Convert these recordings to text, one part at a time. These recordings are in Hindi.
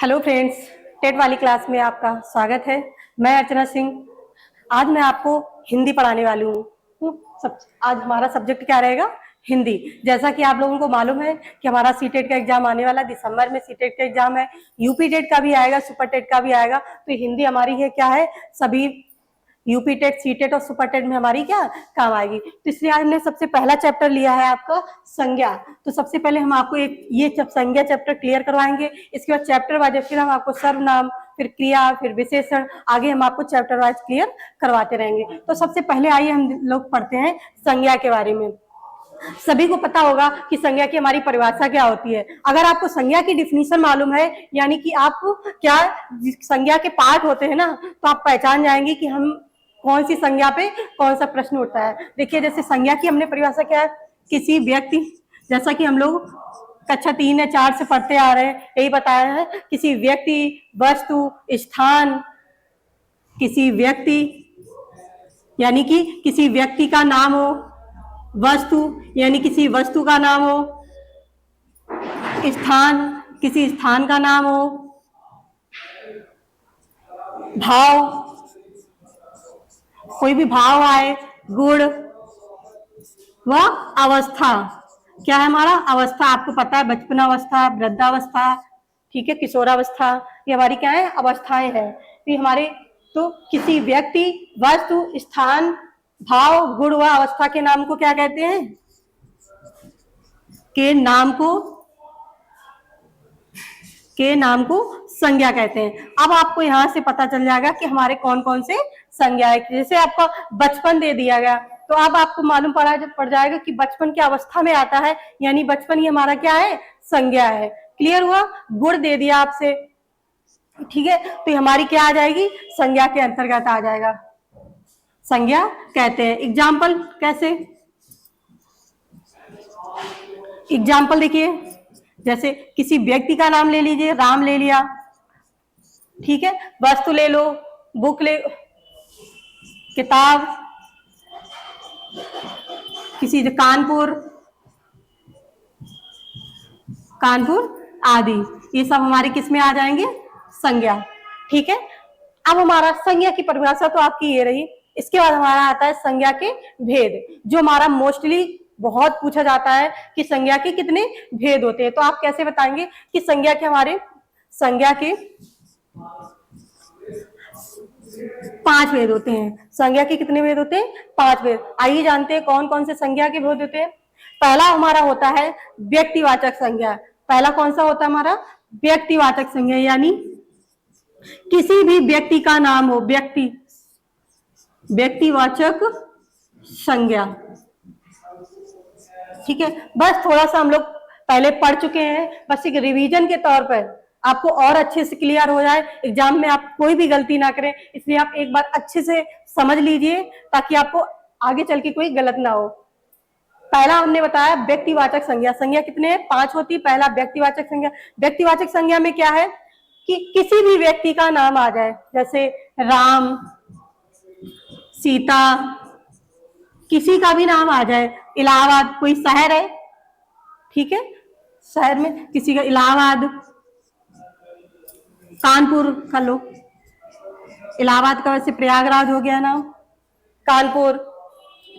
हेलो फ्रेंड्स, टेट वाली क्लास में आपका स्वागत है। मैं अर्चना सिंह। आज मैं आपको हिंदी पढ़ाने वाली हूँ। आज हमारा सब्जेक्ट क्या रहेगा? हिंदी। जैसा कि आप लोगों को मालूम है कि हमारा सीटेट का एग्जाम आने वाला, दिसंबर में सीटेट का एग्जाम है, यूपी टेट का भी आएगा, सुपर टेट का भी आएगा। तो हिंदी हमारी है क्या है, सभी यूपी टेट, सी टेट और सुपर टेट में हमारी क्या काम आएगी। तो इसलिए आज हमने सबसे पहला चैप्टर लिया है आपका संज्ञा। तो सबसे पहले हम आपको एक ये संज्ञा चैप्टर क्लियर करवाएंगे। इसके बाद चैप्टर वाइज फिर हम आपको सर्वनाम, फिर क्रिया, फिर विशेषण, आगे हम आपको चैप्टर वाइज क्लियर करवाते रहेंगे। तो सबसे पहले आइए हम लोग पढ़ते हैं संज्ञा के बारे में। सभी को पता होगा कि संज्ञा की हमारी परिभाषा क्या होती है। अगर आपको संज्ञा की डिफिनीशन मालूम है, यानी कि आप क्या संज्ञा के पार्ट होते हैं ना, तो आप पहचान जाएंगे कि हम कौन सी संज्ञा पे कौन सा प्रश्न उठता है। देखिए, जैसे संज्ञा की हमने परिभाषा क्या है, किसी व्यक्ति, जैसा कि हम लोग कक्षा 3 या 4 से पढ़ते आ रहे हैं, यही बताया है, किसी व्यक्ति, वस्तु, स्थान, किसी व्यक्ति यानी कि किसी व्यक्ति का नाम हो, वस्तु यानी किसी वस्तु का नाम हो, स्थान किसी स्थान का नाम हो, भाव कोई भी भाव आए, गुण व अवस्था। क्या है हमारा? अवस्था। आपको पता है, बचपन अवस्था, वृद्धावस्था, ठीक है, किशोरावस्था, ये हमारी क्या है, अवस्थाएं हैं। तो हमारे तो किसी व्यक्ति, वस्तु, स्थान, भाव, गुण व अवस्था के नाम को क्या कहते हैं? के नाम को संज्ञा कहते हैं। अब आपको यहां से पता चल जाएगा कि हमारे कौन कौन से संज्ञा है। जैसे आपका बचपन दे दिया गया, तो अब आपको मालूम पड़ जाएगा कि बचपन की अवस्था में आता है, यानी बचपन ही हमारा क्या है, संज्ञा है। क्लियर हुआ? गुण दे दिया आपसे, ठीक है, तो ये हमारी क्या आ जाएगी, संज्ञा के अंतर्गत आ जाएगा, संज्ञा कहते हैं। एग्जाम्पल कैसे? एग्जाम्पल देखिए, जैसे किसी व्यक्ति का नाम ले लीजिए, राम ले लिया, ठीक है, वस्तु ले लो, बुक ले, किताब, किसी कानपुर आदि, ये सब हमारे किस में आ जाएंगे, संज्ञा। ठीक है, अब हमारा संज्ञा की परिभाषा तो आपकी ये रही। इसके बाद हमारा आता है संज्ञा के भेद, जो हमारा मोस्टली बहुत पूछा जाता है कि संज्ञा के कितने भेद होते हैं। तो आप कैसे बताएंगे कि संज्ञा के 5 भेद होते हैं। संज्ञा के कितने भेद होते हैं? 5 भेद। आइए जानते हैं कौन कौन से संज्ञा के भेद होते हैं। पहला हमारा होता है व्यक्तिवाचक संज्ञा। पहला कौन सा होता है हमारा? व्यक्तिवाचक संज्ञा, यानी किसी भी व्यक्ति का नाम हो, व्यक्तिवाचक संज्ञा। ठीक है, बस थोड़ा सा हम लोग पहले पढ़ चुके हैं, बस एक रिवीजन के तौर पर आपको और अच्छे से क्लियर हो जाए, एग्जाम में आप कोई भी गलती ना करें, इसलिए आप एक बार अच्छे से समझ लीजिए ताकि आपको आगे चल के कोई गलत ना हो। पहला हमने बताया व्यक्तिवाचक संज्ञा। संज्ञा कितने हैं? 5 होती है। पहला व्यक्तिवाचक संज्ञा। व्यक्तिवाचक संज्ञा में क्या है कि किसी भी व्यक्ति का नाम आ जाए, जैसे राम, सीता, किसी का भी नाम आ जाए। इलाहाबाद कोई शहर है, ठीक है, शहर में किसी का, इलाहाबाद, कानपुर का लो, इलाहाबाद का वैसे प्रयागराज हो गया नाम, कानपुर,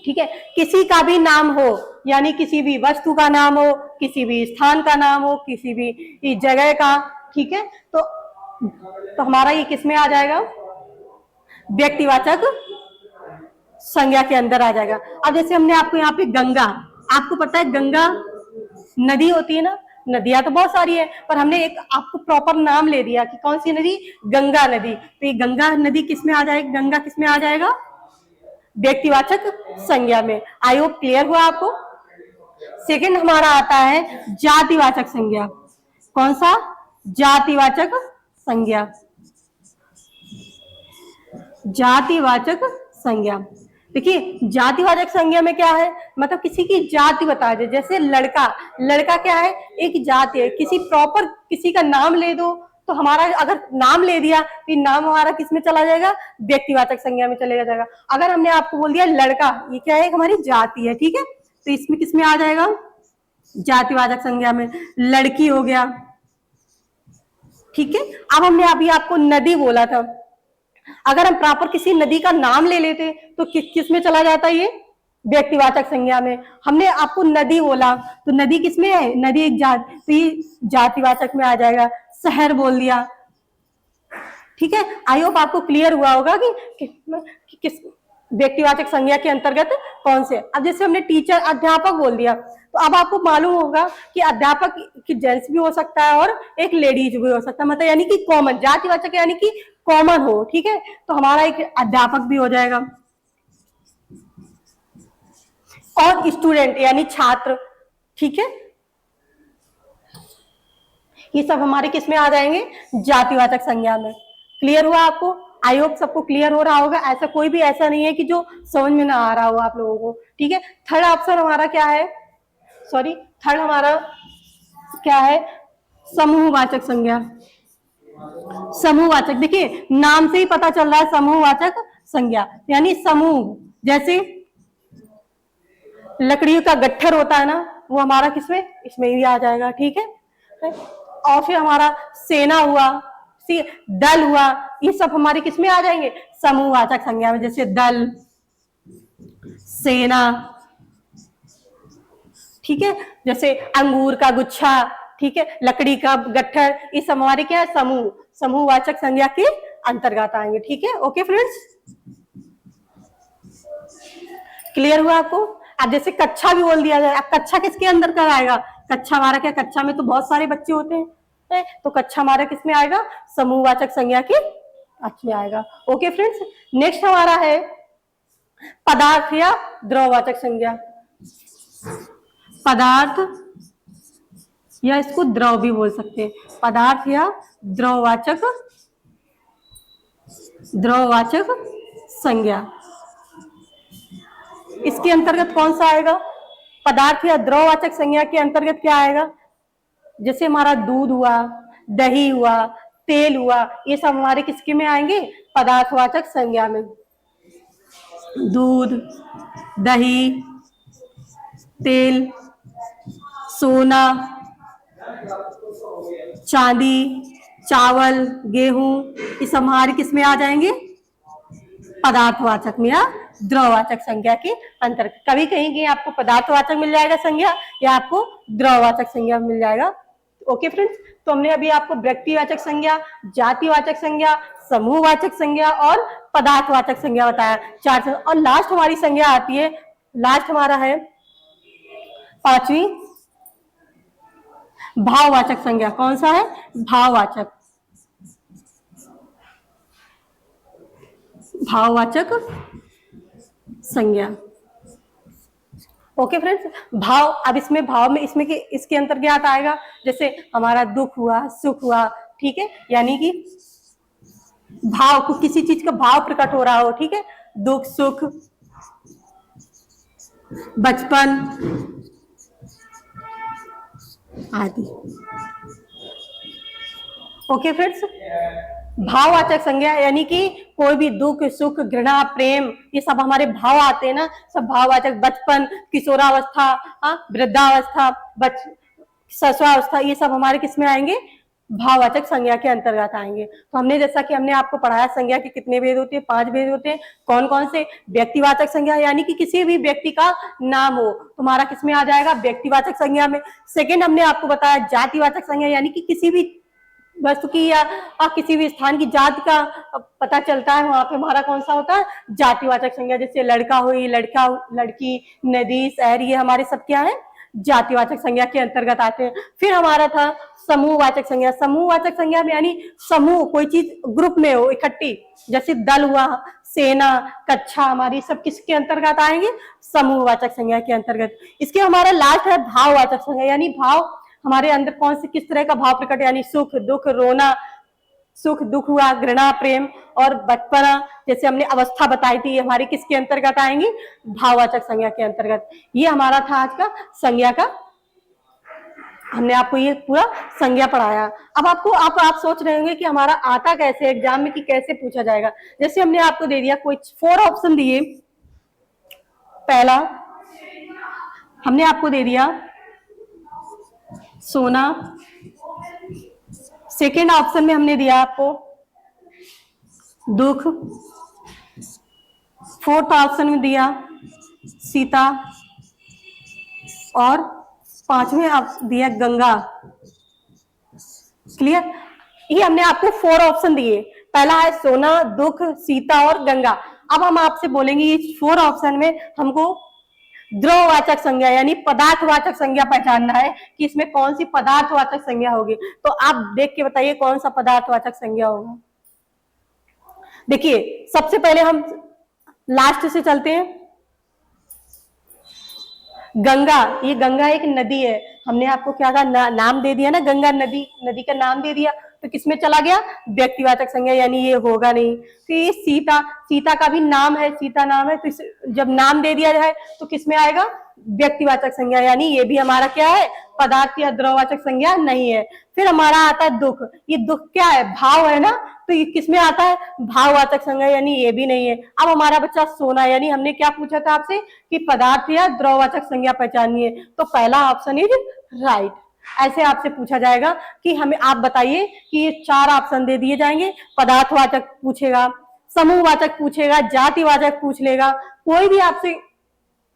ठीक है, किसी का भी नाम हो, यानी किसी भी वस्तु का नाम हो, किसी भी स्थान का नाम हो, किसी भी जगह का, ठीक है, तो हमारा ये किस में आ जाएगा? व्यक्तिवाचक संज्ञा के अंदर आ जाएगा। अब जैसे हमने आपको यहाँ पे गंगा, आपको पता है गंगा नदी होती है ना, नदियां तो बहुत सारी है, पर हमने एक आपको प्रॉपर नाम ले दिया कि कौन सी नदी, गंगा नदी। तो ये गंगा नदी किस में आ जाएगा? गंगा किस में आ जाएगा? व्यक्तिवाचक संज्ञा में। आई होप क्लियर हुआ आपको। सेकंड हमारा आता है जातिवाचक संज्ञा। कौन सा? जातिवाचक संज्ञा। जातिवाचक संज्ञा, देखिए जातिवाचक संज्ञा में क्या है, मतलब किसी की जाति बता दे। जैसे लड़का, लड़का क्या है, एक जाति है। किसी प्रॉपर किसी का नाम ले दो, तो हमारा अगर नाम ले दिया तो नाम हमारा किस में चला जाएगा? व्यक्तिवाचक संज्ञा में चलेगा जाएगा। अगर हमने आपको बोल दिया लड़का, ये क्या है, हमारी जाति है, ठीक है, तो इसमें किस में आ जाएगा? जातिवाचक संज्ञा में। लड़की हो गया, ठीक है। अब हमने अभी आपको नदी बोला था, अगर हम प्रॉपर किसी नदी का नाम ले लेते तो किस में चला जाता ये, व्यक्तिवाचक संज्ञा में। हमने आपको नदी बोला तो नदी किस में है, नदी एक जाति, तो ये जातिवाचक में आ जाएगा। शहर बोल दिया, ठीक है। आई होप आपको क्लियर हुआ होगा कि किस व्यक्तिवाचक संज्ञा के अंतर्गत कौन से। अब जैसे हमने टीचर, अध्यापक बोल दिया, तो अब आपको मालूम होगा कि अध्यापक की जेंट्स भी हो सकता है और एक लेडीज भी हो सकता है, मतलब यानी कि कॉमन, जातिवाचक यानी कि कॉमन हो, ठीक है। तो हमारा एक अध्यापक भी हो जाएगा। और स्टूडेंट यानी छात्र, ठीक है। ये सब हमारे किस में आ जाएंगे, जातिवाचक संज्ञा में। क्लियर हुआ आपको? आई होप सबको क्लियर हो रहा होगा। ऐसा कोई भी ऐसा नहीं है कि जो समझ में ना आ रहा हो आप लोगों को, ठीक है। थर्ड ऑप्शन हमारा क्या है, सॉरी, थर्ड हमारा क्या है, समूहवाचक संज्ञा। समूहवाचक, देखिए नाम से ही पता चल रहा है समूहवाचक संज्ञा, यानी समूह। जैसे लकड़ियों का गट्ठर होता है ना, वो हमारा किसमें, इसमें ही आ जाएगा, ठीक है। और फिर हमारा सेना हुआ, दल हुआ, ये सब हमारे किसमें आ जाएंगे, समूहवाचक संज्ञा में। जैसे दल, सेना, ठीक है। जैसे अंगूर का गुच्छा, ठीक है, लकड़ी का गट्ठर, ये सब हमारे क्या है, समूह, समूहवाचक संज्ञा के अंतर्गत आएंगे, ठीक है। ओके फ्रेंड्स, क्लियर हुआ आपको? अब जैसे कक्षा भी बोल दिया जाए, अब कक्षा किसके अंदर कर आएगा, कक्षा हमारा क्या, कक्षा में तो बहुत सारे बच्चे होते हैं, तो कक्षा हमारा किसमें आएगा, समूहवाचक संज्ञा के में आएगा। ओके फ्रेंड्स, नेक्स्ट हमारा है पदार्थ या द्रववाचक संज्ञा। पदार्थ या इसको द्रव भी बोल सकते हैं, पदार्थ या द्रववाचक, द्रववाचक संज्ञा। इसके अंतर्गत कौन सा आएगा, पदार्थ या द्रववाचक संज्ञा के अंतर्गत क्या आएगा, जैसे हमारा दूध हुआ, दही हुआ, तेल हुआ, ये सब हमारे किसके में आएंगे, पदार्थवाचक संज्ञा में। दूध, दही, तेल, सोना, चांदी, चावल, गेहूं, ये सब हमारे किसमें आ जाएंगे, पदार्थवाचक में या द्रववाचक संज्ञा के अंतर्गत। कभी कहीं आपको पदार्थवाचक मिल जाएगा संज्ञा, या आपको द्रववाचक संज्ञा मिल जाएगा। ओके फ्रेंड्स, तो हमने अभी आपको व्यक्तिवाचक संज्ञा, जातिवाचक संज्ञा, समूहवाचक संज्ञा और पदार्थवाचक संज्ञा बताया, चार। और लास्ट हमारी संज्ञा आती है, लास्ट हमारा है पांचवी, भाववाचक संज्ञा। कौन सा है, भाववाचक, भाववाचक संज्ञा। ओके फ्रेंड्स, भाव, अब इसमें भाव में इसमें कि इसके अंतर्गत आएगा, जैसे हमारा दुख हुआ, सुख हुआ, ठीक है, यानी कि भाव को, किसी चीज का भाव प्रकट हो रहा हो, ठीक है, दुख, सुख, बचपन आदि। ओके फ्रेंड्स, भाववाचक संज्ञा यानी कि कोई भी दुख, सुख, घृणा, प्रेम, ये सब हमारे भाव आते हैं ना, सब भाववाचक। बचपन, किशोरावस्था, वृद्धावस्था, शिशुअवस्था, ये सब हमारे किस में आएंगे, भाववाचक संज्ञा के अंतर्गत आएंगे। तो हमने जैसा कि हमने आपको पढ़ाया, संज्ञा के कितने भेद होते हैं, 5 भेद होते हैं। कौन कौन से, व्यक्तिवाचक संज्ञा यानी कि किसी भी व्यक्ति का नाम हो, तुम्हारा किस में आ जाएगा, व्यक्तिवाचक संज्ञा में। सेकेंड हमने आपको बताया जातिवाचक संज्ञा, यानी कि किसी भी वस्तु की या किसी भी स्थान की जाति का पता चलता है, वहां पे हमारा कौन सा होता है, जातिवाचक संज्ञा। जैसे लड़का हुई, लड़का, लड़की, नदी, शहर, ये हमारे सब क्या है, जातिवाचक संज्ञा के अंतर्गत आते हैं। फिर हमारा था समूहवाचक संज्ञा। समूहवाचक संज्ञा में यानी समूह, कोई चीज ग्रुप में हो, इकट्ठी, जैसे दल हुआ, सेना, कक्षा, हमारी सब किसके अंतर्गत आएंगे, समूहवाचक संज्ञा के अंतर्गत। इसके हमारा लास्ट है भाववाचक संज्ञा, यानी भाव हमारे अंदर कौन से, किस तरह का भाव प्रकट, यानी सुख, दुख, रोना, सुख, दुख हुआ, घृणा, प्रेम और बचपना, जैसे हमने अवस्था बताई थी, हमारी किसके अंतर्गत आएंगी, भाववाचक संज्ञा के अंतर्गत। ये हमारा था आज का संज्ञा का, हमने आपको ये पूरा संज्ञा पढ़ाया। अब आपको आप सोच रहे होंगे कि हमारा आता कैसे एग्जाम में, कि कैसे पूछा जाएगा। जैसे हमने आपको दे दिया, कोई 4 ऑप्शन दिए। पहला हमने आपको दे दिया सोना, सेकेंड ऑप्शन में हमने दिया आपको दुख, फोर्थ ऑप्शन में दिया सीता, और पांचवें दिया गंगा। क्लियर? ये हमने आपको 4 ऑप्शन दिए। पहला है सोना, दुख, सीता और गंगा। अब हम आपसे बोलेंगे इस 4 ऑप्शन में हमको द्रववाचक संज्ञा यानी पदार्थवाचक संज्ञा पहचानना है कि इसमें कौन सी पदार्थवाचक संज्ञा होगी। तो आप देख के बताइए कौन सा पदार्थवाचक संज्ञा होगा। देखिए सबसे पहले हम लास्ट से चलते हैं। गंगा, ये गंगा एक नदी है। हमने आपको क्या कहा, नाम दे दिया ना, गंगा नदी, नदी का नाम दे दिया, तो किसमें चला गया, व्यक्तिवाचक संज्ञा, यानी ये होगा नहीं। तो ये सीता, सीता का भी नाम है, सीता नाम है, तो जब नाम दे दिया जाए तो किसमें आएगा, व्यक्तिवाचक संज्ञा, यानी ये भी हमारा क्या है, पदार्थ या द्रववाचक संज्ञा नहीं है। फिर हमारा आता है दुख, ये दुख क्या है, भाव है ना, तो ये किसमें आता है, भाववाचक संज्ञा, यानी ये भी नहीं है। अब हमारा बच्चा सोना, यानी हमने क्या पूछा था आपसे कि पदार्थ या द्रववाचक संज्ञा पहचानिए, तो पहला ऑप्शन इज राइट। ऐसे आपसे पूछा जाएगा कि हमें आप बताइए कि ये 4 ऑप्शन दे दिए जाएंगे, पदार्थवाचक पूछेगा, समूहवाचक पूछेगा, जातिवाचक पूछ लेगा, कोई भी आपसे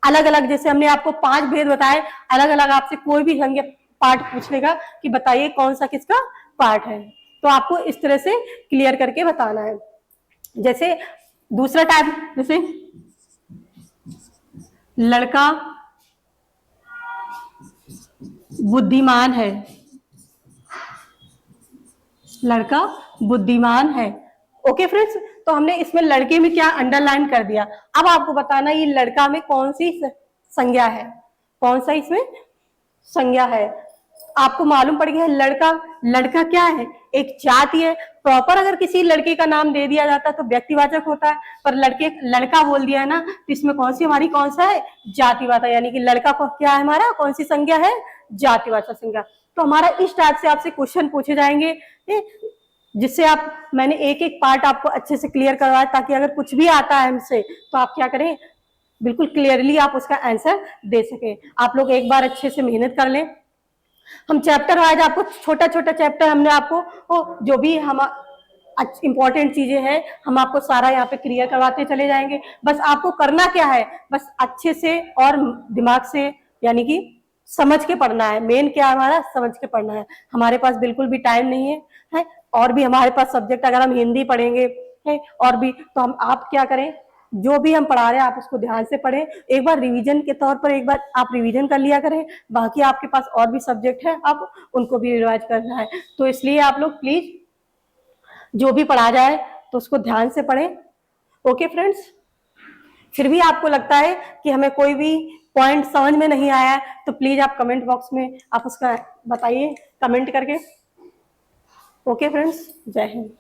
अलग अलग, जैसे हमने आपको 5 भेद बताए, अलग अलग आपसे कोई भी संज्ञा पार्ट पूछ लेगा कि बताइए कौन सा किसका पार्ट है। तो आपको इस तरह से क्लियर करके बताना है। जैसे दूसरा टाइप, जैसे लड़का बुद्धिमान है, लड़का बुद्धिमान है। ओके फ्रेंड्स, तो हमने इसमें लड़के में क्या अंडरलाइन कर दिया। अब आपको बताना ये लड़का में कौन सी संज्ञा है, कौन सा इसमें संज्ञा है। आपको मालूम पड़ गया है लड़का, लड़का क्या है, एक जाति है। प्रॉपर अगर किसी लड़के का नाम दे दिया जाता है तो व्यक्तिवाचक होता है, पर लड़के लड़का बोल दिया है ना, तो इसमें कौन सी हमारी कौन सा है, जातिवाचक, यानी कि लड़का को क्या है हमारा, कौन सी संज्ञा है, जातिवाचक संज्ञा। तो हमारा इस टाइप से आपसे क्वेश्चन पूछे जाएंगे, जिससे आप, मैंने एक एक पार्ट आपको अच्छे से क्लियर करवाया, ताकि अगर कुछ भी आता है हमसे तो आप क्या करें, बिल्कुल क्लियरली आप उसका आंसर दे सके। आप लोग एक बार अच्छे से मेहनत कर लें। हम चैप्टर वाइज आपको छोटा छोटा चैप्टर, हमने आपको जो भी हम इंपॉर्टेंट चीजें हैं हम आपको सारा यहाँ पे क्लियर करवाते चले जाएंगे। बस आपको करना क्या है, बस अच्छे से और दिमाग से, यानी कि समझ के पढ़ना है। मेन क्या है हमारा, समझ के पढ़ना है। हमारे पास बिल्कुल भी टाइम नहीं है, और भी हमारे पास सब्जेक्ट, अगर हम हिंदी पढ़ेंगे है और भी, तो हम आप क्या करें, जो भी हम पढ़ा रहे हैं आप उसको ध्यान से पढ़ें। एक बार रिवीजन के तौर पर एक बार आप रिवीजन कर लिया करें, बाकी आपके पास और भी सब्जेक्ट है, आप उनको भी रिवाइज करना है। तो इसलिए आप लोग प्लीज जो भी पढ़ा जाए तो उसको ध्यान से पढ़ें। ओके फ्रेंड्स, फिर भी आपको लगता है कि हमें कोई भी पॉइंट समझ में नहीं आया है तो प्लीज आप कमेंट बॉक्स में आप उसका बताइए कमेंट करके। ओके फ्रेंड्स, जय हिंद।